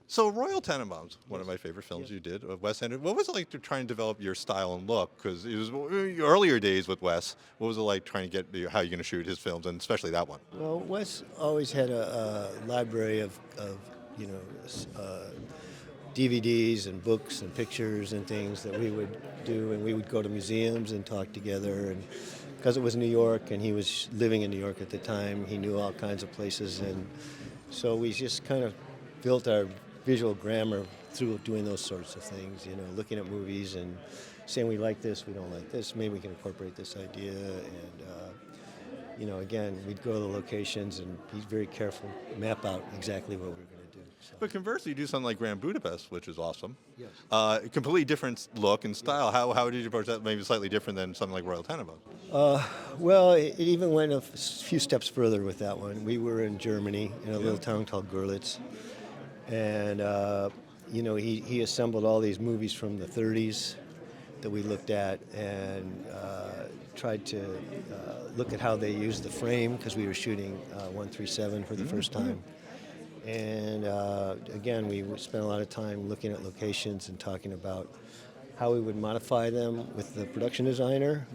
So Royal Tenenbams, one of my favorite films you did of Wes Anderson. What was it like to try and develop your style and look? Because it was your earlier days with Wes. What was it like trying to get how you're going to shoot his films, and especially that one? Well, Wes always had a library of you know DVDs and books and pictures and things that we would do, and we would go to museums and talk together. And because it was New York, and he was living in New York at the time, he knew all kinds of places, and so we just kind of built our visual grammar through doing those sorts of things. Looking at movies and saying we like this, we don't like this, maybe we can incorporate this idea, and again, we'd go to the locations and be very careful, map out exactly what we were going to do. So. But conversely, you do something like Grand Budapest, which is awesome. Yes. Completely different look and style. How did you approach that? Maybe slightly different than something like Royal Tenenbaums. Well, it even went a few steps further with that one. We were in Germany, in a little town called Görlitz, and he assembled all these movies from the 30s that we looked at, and tried to look at how they used the frame, because we were shooting 137 for the first time. And again, we spent a lot of time looking at locations and talking about how we would modify them with the production designer,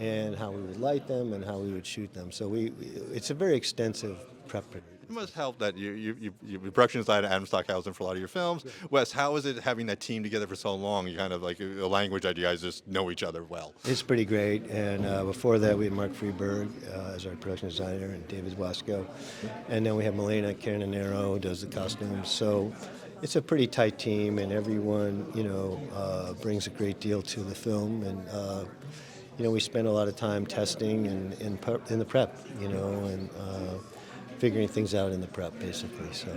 and how we would light them and how we would shoot them. So it's a very extensive prep. It must help that you production designer Adam Stockhausen for a lot of your films. Yeah. Wes, how is it having that team together for so long? You kind of like a language that you guys just know each other well. It's pretty great. And before that, we had Mark Freeberg as our production designer, and David Wasco. And then we have Milena Carinero, who does the costumes. So it's a pretty tight team, and everyone, brings a great deal to the film. And we spend a lot of time testing and in the prep, and figuring things out in the prep, basically. So